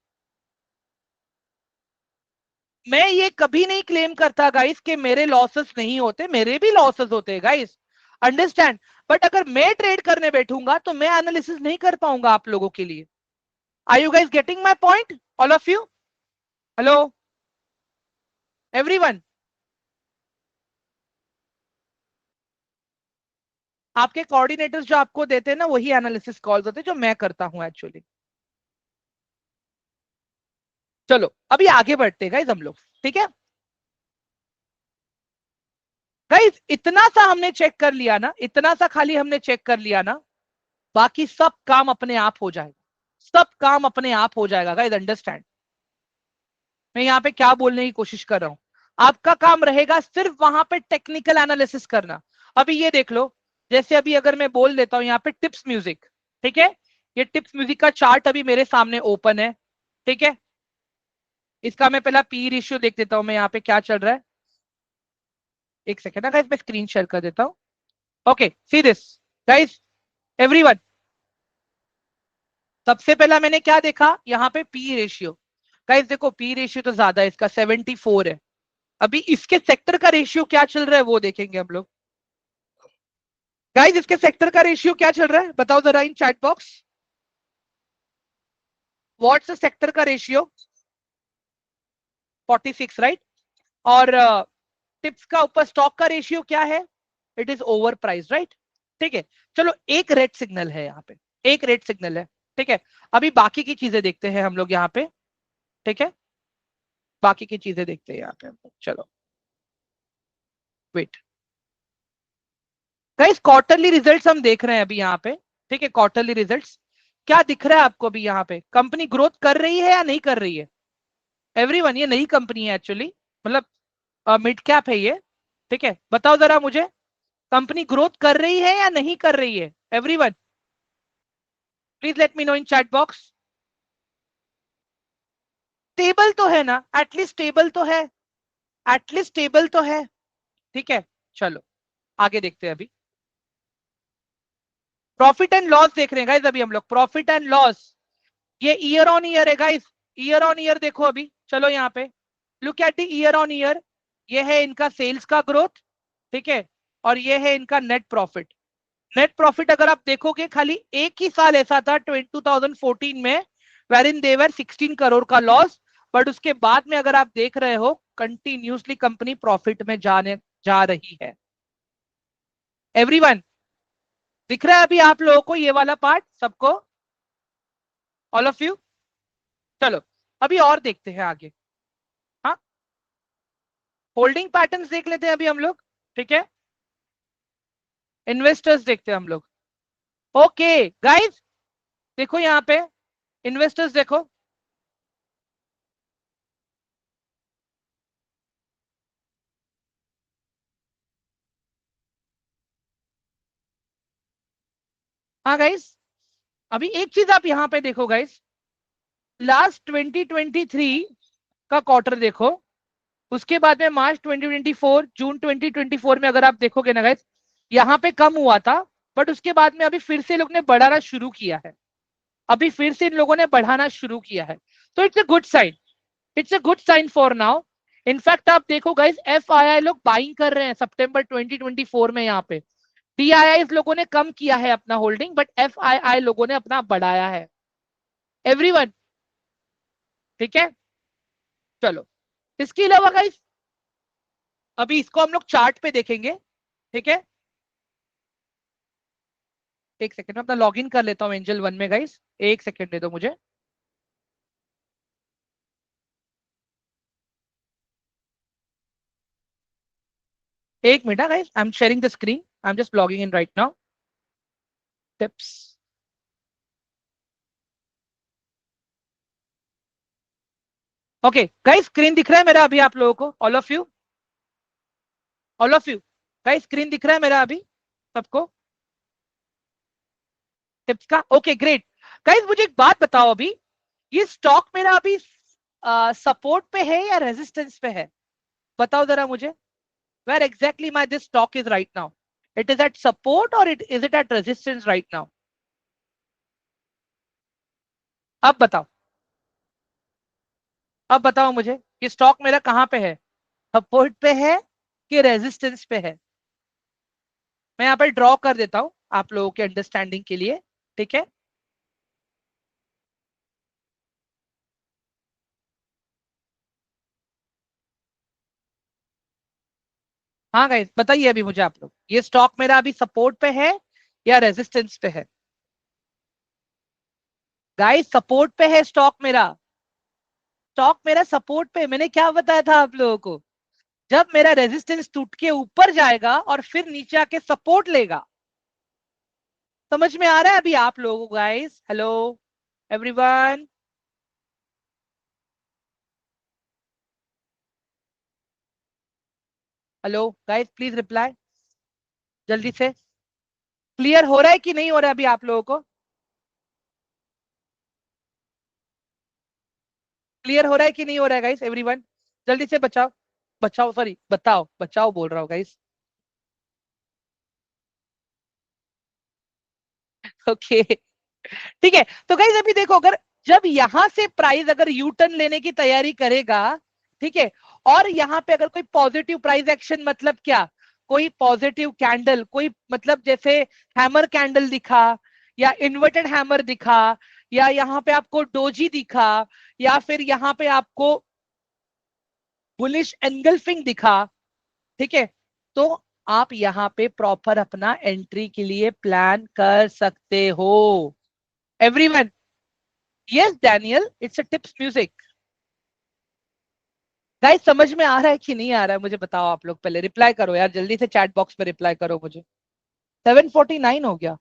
मैं ये कभी नहीं क्लेम करता गाइस कि मेरे लॉसेस नहीं होते, मेरे भी लॉसेस होते हैं गाइस, अंडरस्टैंड। बट अगर मैं ट्रेड करने बैठूंगा तो मैं एनालिसिस नहीं कर पाऊंगा आप लोगों के लिए। Are you guys getting my point, all of you? Hello everyone. आपके कोऑर्डिनेटर्स जो आपको देते हैं ना, वही एनालिसिस कॉल्स होते हैं जो मैं करता हूं एक्चुअली। चलो अभी आगे बढ़ते हैं गाइस हम लोग, ठीक है? गाइस इतना सा हमने चेक कर लिया ना, इतना सा खाली हमने चेक कर लिया ना, बाकी सब काम अपने आप हो जाएगा, सब काम अपने आप हो जाएगा गाइस, अंडरस्टैंड। मैं यहाँ पे क्या बोलने की कोशिश कर रहा हूं, आपका काम रहेगा सिर्फ वहां पे टेक्निकल एनालिसिस करना। अभी ये देख लो, जैसे अभी अगर मैं बोल देता हूं यहाँ पे टिप्स म्यूजिक, ठीक है? ये टिप्स म्यूजिक का चार्ट अभी मेरे सामने ओपन है, ठीक है? इसका मैं पहला पी रेशियो देख देता हूं मैं यहाँ पे क्या चल रहा है। एक सेकेंड ना गाइस, मैं स्क्रीन शेयर कर देता हूँ। Okay, see this guys, everyone. सबसे पहला मैंने क्या देखा यहाँ पे, पी रेशियो। गाइस देखो, पी रेशियो तो ज्यादा है इसका, 74 है। अभी इसके सेक्टर का रेशियो क्या चल रहा है वो देखेंगे हम लोग। गाइस इसके सेक्टर का रेशियो क्या चल रहा है बताओ जरा इन चैट बॉक्स। व्हाट्स सेक्टर का रेशियो? 46, राइट? और टिप्स का ऊपर स्टॉक का रेशियो क्या है? It is over price, right? ठीक है, चलो एक रेड सिग्नल है यहाँ पे, एक रेड सिग्नल है, ठीक है? अभी बाकी की चीजें देखते हैं हम लोग यहाँ पे, ठीक है? बाकी की चीजें देखते हैं यहाँ पे हम लोग। चलो वेट गाइस, क्वार्टरली रिजल्ट्स हम देख रहे हैं अभी यहाँ पे, ठीक है? क्वार्टरली रिजल्ट्स क्या दिख रहा है आपको अभी यहाँ पे? कंपनी ग्रोथ कर रही है या नहीं कर रही है? एवरीवन, ये नई कंपनी है एक्चुअली, मतलब मिड कैप है ये, ठीक है? बताओ जरा मुझे, कंपनी ग्रोथ कर रही है या नहीं कर रही है? Everyone please let me know in chat box. Stable तो है ना, एटलीस्ट स्टेबल तो है, एटलीस्ट स्टेबल तो है, ठीक है? चलो आगे देखते हैं अभी। प्रॉफिट एंड लॉस देख रहे हैं गाइस अभी हम लोग, प्रॉफिट एंड लॉस। ये ईयर ऑन ईयर है गाइस, ईयर ऑन ईयर देखो अभी। चलो यहाँ पे look at the year on year. ये है इनका सेल्स का ग्रोथ, ठीक है? और ये है इनका नेट प्रॉफिट। नेट प्रॉफिट अगर आप देखोगे, खाली एक ही साल ऐसा था 2014 में, वेर इन देवर 16 करोड़ का लॉस। बट उसके बाद में अगर आप देख रहे हो, कंटिन्यूसली कंपनी प्रॉफिट में जाने जा रही है। एवरीवन दिख रहा है अभी आप लोगों को ये वाला पार्ट सबको, ऑल ऑफ यू? चलो अभी और देखते हैं आगे। हाँ, होल्डिंग पैटर्न्स देख लेते हैं अभी हम लोग, ठीक है? इन्वेस्टर्स देखते हैं हम लोग। ओके गाइस, देखो यहाँ पे इन्वेस्टर्स देखो। हाँ गाइस, अभी एक चीज आप यहाँ पे देखो गाइस, लास्ट 2023 का क्वार्टर देखो, उसके बाद में मार्च 2024, जून 2024 में अगर आप देखोगे ना गाइस, यहाँ पे कम हुआ था। बट उसके बाद में अभी फिर से लोग ने बढ़ाना शुरू किया है, अभी फिर से इन लोगों ने बढ़ाना शुरू किया है। तो it's a good sign, it's a good sign for now. In fact आप देखो गाइस, एफ आई आई लोग बाइंग कर रहे हैं सितंबर 2024 में यहाँ पे। डी आई आई लोगों ने कम किया है अपना होल्डिंग, बट एफ आई आई लोगों ने अपना बढ़ाया है। एवरीवन ठीक है? चलो इसके अलावा गाइस, अभी इसको हम लोग चार्ट पे देखेंगे, ठीक है? एक सेकेंड में अपना लॉग इन कर लेता हूँ एंजल वन में गाइस, एक सेकेंड दे दो मुझे। एक minute guys, I am sharing the screen, I am just logging in right now. Tips. Okay guys, screen दिख रहा है मेरा अभी आप लोगों को? All of you, all of you guys, screen दिख रहा है मेरा अभी सबको? टिप्स का ओके ग्रेट. गाइस मुझे एक बात बताओ अभी, ये स्टॉक मेरा अभी सपोर्ट पे है या रेजिस्टेंस पे है? बताओ जरा मुझे. Where exactly my this stock is right now? It is at support or it is it at resistance right now? अब बताओ, अब बताओ मुझे कि स्टॉक मेरा कहां पे है, सपोर्ट पे है कि रेजिस्टेंस पे है? मैं यहाँ पर ड्रॉ कर देता हूं आप लोगों के अंडरस्टैंडिंग के लिए, ठीक है? हाँ गाइस बताइए अभी मुझे आप लोग, ये स्टॉक मेरा अभी सपोर्ट पे है या रेजिस्टेंस पे है? गाइस सपोर्ट पे है स्टॉक मेरा, स्टॉक मेरा सपोर्ट पे. मैंने क्या बताया था आप लोगों को? जब मेरा रेजिस्टेंस टूट के ऊपर जाएगा और फिर नीचे आके सपोर्ट लेगा. समझ में आ रहा है अभी आप लोगों को guys? Hello everyone. Hello guys please reply जल्दी से. क्लियर हो रहा है कि नहीं हो रहा है अभी आप लोगों को? क्लियर हो रहा है कि नहीं हो रहा है गाइस? एवरीवन जल्दी से बचाओ, बचाओ सॉरी बताओ, बचाओ बोल रहा हूँ गाइस. ओके ठीक है. तो गाइस अभी देखो, अगर जब यहां से प्राइस अगर यू टर्न लेने की तैयारी करेगा, ठीक है, और यहां पे अगर कोई पॉजिटिव प्राइस एक्शन, मतलब क्या, कोई पॉजिटिव कैंडल, कोई मतलब जैसे हैमर कैंडल दिखा, या इन्वर्टेड हैमर दिखा, या यहाँ पे आपको डोजी दिखा, या फिर यहाँ पे आपको बुलिश एंगल्फिंग दिखा, ठीक है, तो आप यहाँ पे प्रॉपर अपना एंट्री के लिए प्लान कर सकते हो. Everyone. Yes Daniel, it's a tips music. Guys समझ में आ रहा है कि नहीं आ रहा है मुझे बताओ आप लोग, पहले रिप्लाई करो यार, जल्दी से चैट बॉक्स में रिप्लाई करो मुझे. 7:49 हो गया.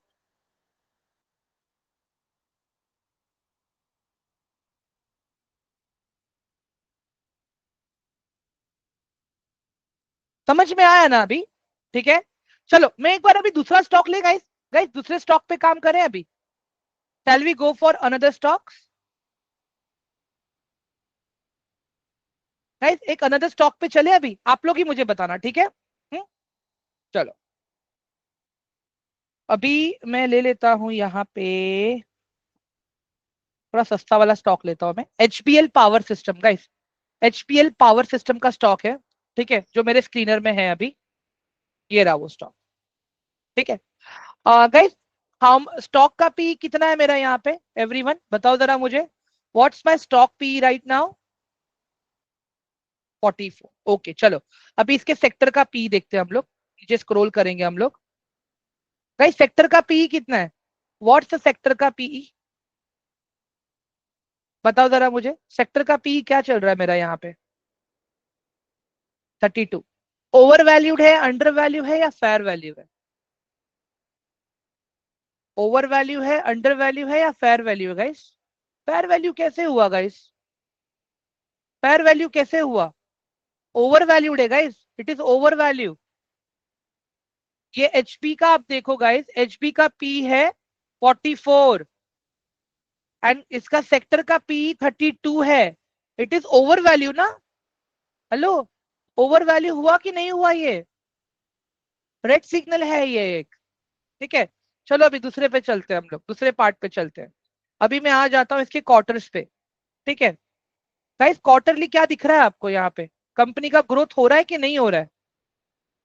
समझ में आया ना अभी? ठीक है, चलो मैं एक बार अभी दूसरा स्टॉक ले गाइस. गाइस दूसरे स्टॉक पे काम करें अभी. Shall we go for another stocks? Guys एक अनदर स्टॉक पे चले अभी, आप लोग ही मुझे बताना, ठीक है? चलो अभी मैं ले लेता हूं यहाँ पे, थोड़ा सस्ता वाला स्टॉक लेता हूं मैं, HPL power system guys. HPL power system का स्टॉक है, ठीक है, जो मेरे स्क्रीनर में है अभी. ये रहा वो स्टॉक, ठीक है. गाइस हम स्टॉक का पी कितना है मेरा यहाँ पे? एवरीवन बताओ जरा मुझे, what's my stock P right now? 44. Okay चलो अभी इसके सेक्टर का पी देखते हैं हम लोग, नीचे स्क्रॉल करेंगे हम लोग. गाइस सेक्टर का पी कितना है? व्हाट्स द सेक्टर का पीई? बताओ जरा मुझे, सेक्टर का पी क्या चल रहा है मेरा यहाँ पे? 32. ओवर वैल्यूड है, अंडर वैल्यू है, या फेयर वैल्यू है? ओवर वैल्यू है, अंडर वैल्यू है, या फेयर वैल्यू है गाइस? फेयर वैल्यू कैसे हुआ गाइस? फेयर वैल्यू कैसे हुआ? ओवर वैल्यूड है guys, it is over value. ये एचपी का आप देखो गाइस, एचपी का पी है 44 एंड इसका सेक्टर का पी 32 है. इट इज ओवर वैल्यू ना? हेलो, ओवर वैल्यू हुआ कि नहीं हुआ? ये रेड सिग्नल है ये एक, ठीक है. चलो अभी दूसरे पे चलते हैं हम लोग, दूसरे पार्ट पे चलते हैं. अभी मैं आ जाता हूँ इसके क्वार्टर्स पे, ठीक है. गाइस क्वार्टरली क्या दिख रहा है आपको यहाँ पे? कंपनी का ग्रोथ हो रहा है कि नहीं हो रहा है?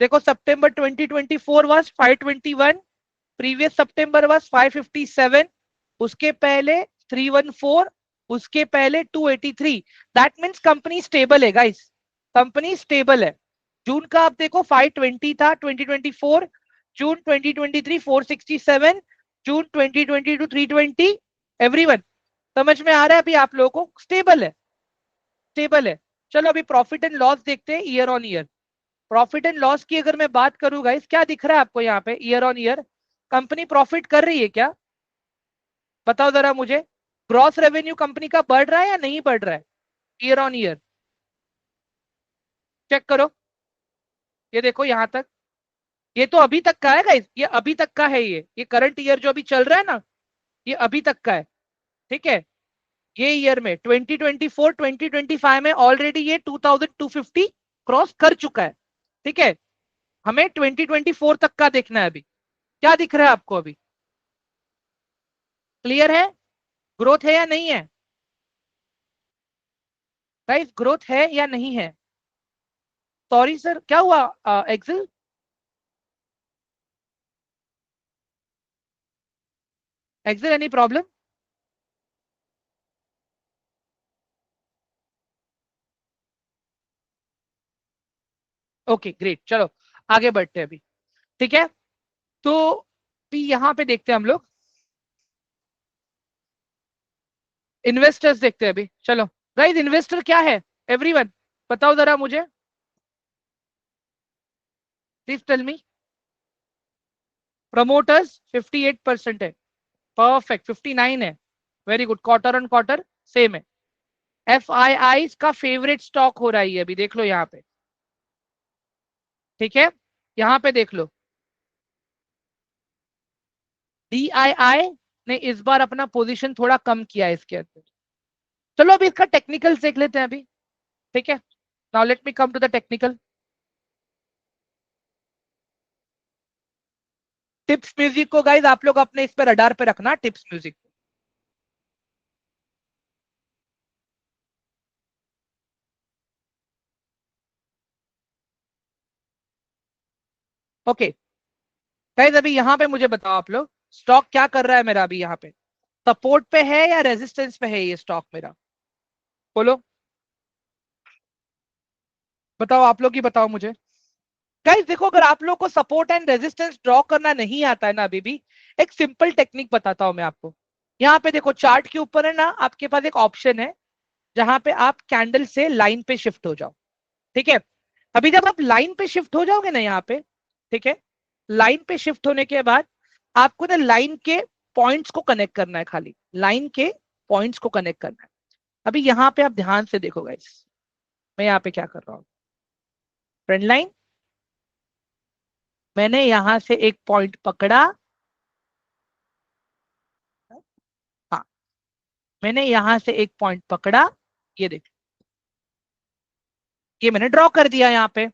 देखो सितंबर 2024 वाज 521, प्रीवियस सितंबर वाज 557, उसके पहले 314, उसके पहले 283. दैट मींस कंपनी स्टेबल है गाइस, कंपनी स्टेबल है. जून का आप देखो 520 था 2024, जून 2023 467, जून 2022 320. एवरीवन समझ में आ रहा है अभी आप लोगों को? स्टेबल है, स्टेबल है. चलो अभी प्रॉफिट एंड लॉस देखते हैं year on year. Profit and loss की अगर मैं बात करूं गाइस, क्या दिख रहा है आपको यहाँ पे year on year? Company profit कर रही है क्या? बताओ जरा मुझे। ग्रॉस रेवेन्यू कंपनी का बढ़ रहा है या नहीं बढ़ रहा है ईयर ऑन ईयर? चेक करो, ये देखो यहां तक, ये तो अभी तक का है गाइस, ये अभी तक का है, ये करंट ईयर जो अभी चल रहा है ना, ये अभी तक का है। ठीक है, ये ईयर में 2024 2025 में ऑलरेडी ये 2250 क्रॉस कर चुका है। ठीक है, हमें 2024 तक का देखना है अभी। क्या दिख रहा है आपको अभी? क्लियर है? ग्रोथ है या नहीं है गाइस? ग्रोथ है या नहीं है? सॉरी सर, क्या हुआ? Excel excel any problem? Okay great, चलो आगे बढ़ते हैं अभी। ठीक है, तो भी यहां पे देखते हैं हम लोग, इन्वेस्टर्स देखते हैं अभी। चलो गाइस, इन्वेस्टर क्या है एवरीवन, बताओ जरा मुझे, प्लीज टेल मी। प्रमोटर्स 58% है, परफेक्ट। 59 है, very good. Quarter on quarter same है। एफ आई आई का फेवरेट स्टॉक हो रहा है ये, अभी देख लो यहाँ पे। ठीक है, यहाँ पे देख लो, डी आई आई ने इस बार अपना पोजीशन थोड़ा कम किया है इसके अंदर। चलो अभी इसका टेक्निकल देख लेते हैं अभी। ठीक है, now let me come to the technical. Tips music को गाइज आप लोग अपने इस पे रडार पे रखना, टिप्स म्यूजिक। ओके गाइज, अभी यहाँ पे मुझे बताओ आप लोग, स्टॉक क्या कर रहा है मेरा अभी यहाँ पे? सपोर्ट पे है या रेजिस्टेंस पे है ये स्टॉक मेरा? बोलो, बताओ आप लोग ही बताओ मुझे। गाइस देखो, अगर आप लोग को सपोर्ट एंड रेजिस्टेंस ड्रॉ करना नहीं आता है ना अभी भी, एक सिंपल टेक्निक बताता हूं मैं आपको। यहाँ पे देखो, चार्ट के ऊपर है ना आपके पास एक ऑप्शन है, जहां पे आप कैंडल से लाइन पे शिफ्ट हो जाओ। ठीक है, अभी जब आप लाइन पे शिफ्ट हो जाओगे ना यहाँ पे, ठीक है, लाइन पे शिफ्ट होने के बाद आपको ना लाइन के पॉइंट्स को कनेक्ट करना है, खाली लाइन के पॉइंट्स को कनेक्ट करना है। अभी यहाँ पे आप ध्यान से देखो गाइस, मैं यहाँ पे क्या कर रहा हूँ। ट्रेंड लाइन, मैंने यहां से एक पॉइंट पकड़ा। हाँ, मैंने यहां से एक पॉइंट पकड़ा, ये देखो, ये मैंने ड्रॉ कर दिया यहाँ पे।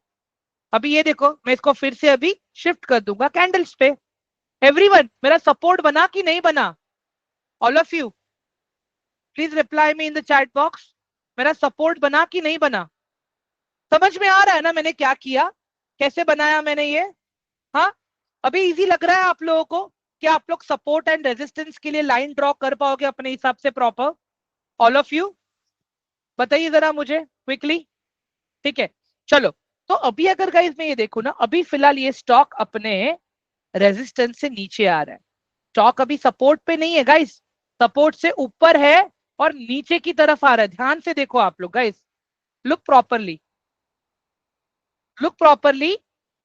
अभी ये देखो, मैं इसको फिर से अभी शिफ्ट कर दूंगा कैंडल्स पे। एवरीवन, मेरा सपोर्ट बना कि नहीं बना? All of you please reply me in the chat box, मेरा सपोर्ट बना कि नहीं बना? समझ में आ रहा है ना मैंने क्या किया, कैसे बनाया मैंने ये? हाँ, अभी इजी लग रहा है आप लोगों को? क्या आप लोग सपोर्ट एंड रेजिस्टेंस के लिए लाइन ड्रॉ कर पाओगे अपने हिसाब से प्रॉपर? ऑल ऑफ यू बताइए जरा मुझे क्विकली। ठीक है, चलो, तो अभी अगर गाइस मैं ये देखूं ना, अभी फिलहाल ये स्टॉक अपने रेजिस्टेंस से नीचे आ रहा है। स्टॉक अभी सपोर्ट पे नहीं है गाइस, सपोर्ट से ऊपर है और नीचे की तरफ आ रहा है। ध्यान से देखो आप लोग guys, look properly, look properly.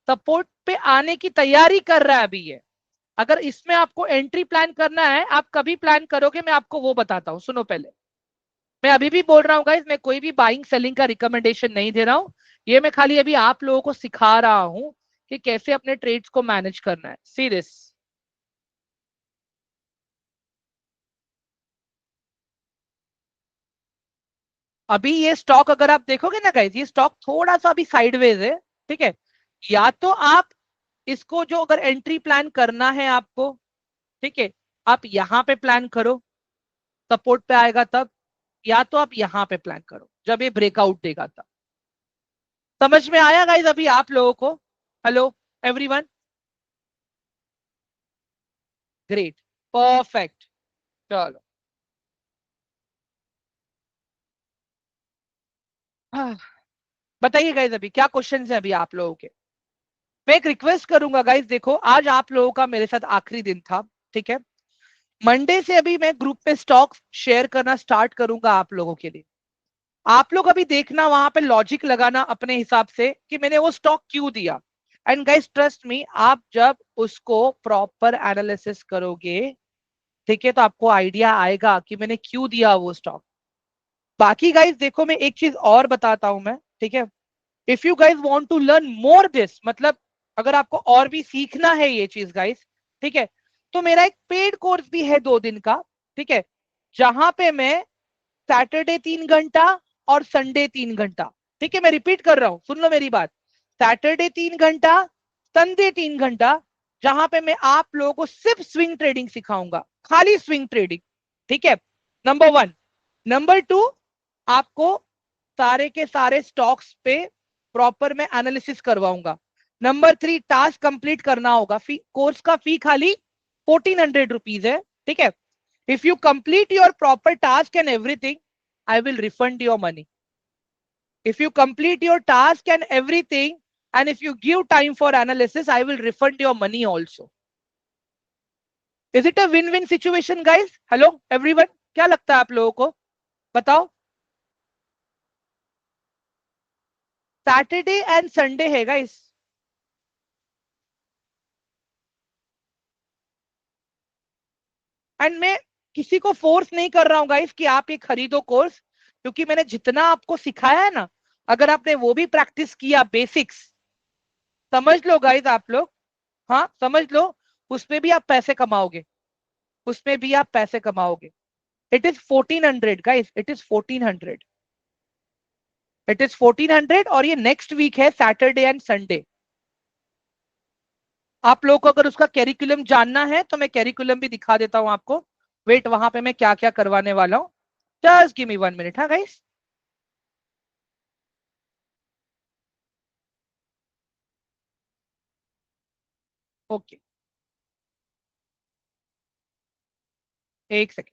Support पे आने की तैयारी कर रहा है अभी ये। अगर इसमें आपको एंट्री प्लान करना है, आप कभी प्लान करोगे मैं आपको वो बताता हूं, सुनो पहले। मैं अभी भी बोल रहा हूँ गाइस, मैं कोई भी बाइंग सेलिंग का रिकमेंडेशन नहीं दे रहा हूँ। ये मैं खाली अभी आप लोगों को सिखा रहा हूँ कि कैसे अपने ट्रेड्स को मैनेज करना है। सी दिस, अभी ये स्टॉक अगर आप देखोगे ना गाइस, ये स्टॉक थोड़ा सा अभी साइडवेज है। ठीक है, या तो आप इसको जो अगर एंट्री प्लान करना है आपको, ठीक है, आप यहां पे प्लान करो, सपोर्ट पे आएगा तब, या तो आप यहां पे प्लान करो जब ये ब्रेकआउट देगा तब। समझ में आया गाइस अभी आप लोगों को? Hello everyone, great, perfect. चलो, हाँ, बताइए गाइज अभी क्या क्वेश्चन है अभी आप लोगों के? मैं एक रिक्वेस्ट करूंगा गाइज, देखो आज आप लोगों का मेरे साथ आखिरी दिन था। ठीक है, मंडे से अभी मैं ग्रुप में स्टॉक शेयर करना स्टार्ट करूंगा आप लोगों के लिए। आप लोग अभी देखना, वहां पे लॉजिक लगाना अपने हिसाब से कि मैंने वो स्टॉक क्यों दिया। एंड गाइस ट्रस्ट मी, आप जब उसको प्रॉपर एनालिसिस करोगे, ठीक है, तो आपको आइडिया आएगा कि मैंने क्यों दिया वो स्टॉक। बाकी गाइस देखो, मैं एक चीज और बताता हूं मैं, ठीक है। If you guys want to learn more this, मतलब अगर आपको और भी सीखना है ये चीज गाइज, ठीक है, तो मेरा एक पेड कोर्स भी है 2 दिन का, ठीक है, जहां पे मैं सैटरडे 3 घंटा और संडे 3 घंटा, ठीक है, मैं रिपीट कर रहा हूं, सुन लो मेरी बात। सैटरडे 3 घंटा, संडे 3 घंटा, जहां पे मैं आप लोगों को सिर्फ स्विंग ट्रेडिंग सिखाऊंगा, खाली स्विंग ट्रेडिंग, ठीक है। नंबर 1। नंबर 2, आपको सारे के सारे स्टॉक्स पे प्रॉपर मैं एनालिसिस करवाऊंगा। नंबर 3, टास्क कंप्लीट करना होगा। फी, कोर्स का फी खाली 1400 रुपीज है, ठीक है। If you complete your proper task and everything, I will refund your money. If you complete your task and everything, and if you give time for analysis, I will refund your money also. Is it a win-win situation, guys? Hello, everyone. क्या लगता है आप लोगों को? बताओ। सैटरडे एंड संडे है गाइस। एंड मैं किसी को फोर्स नहीं कर रहा हूं गाइस कि आप ये खरीदो कोर्स, क्योंकि मैंने जितना आपको सिखाया है ना, अगर आपने वो भी प्रैक्टिस किया, बेसिक्स समझ लो गाइस आप लोग, हाँ समझ लो, उसमें भी आप पैसे कमाओगे, उसमें भी आप पैसे कमाओगे। It is 1400 guys, it is 1400, it is 1400, और ये नेक्स्ट वीक है, सैटरडे एंड संडे। आप लोगों को अगर उसका कैरिकुलम जानना है तो मैं कैरिकुलम भी दिखा देता हूं आपको। वेट, वहां पे मैं क्या क्या करवाने वाला हूं, जस्ट गिव मी 1 मिनट, हाँ गाइस। ओके, एक सेकेंड।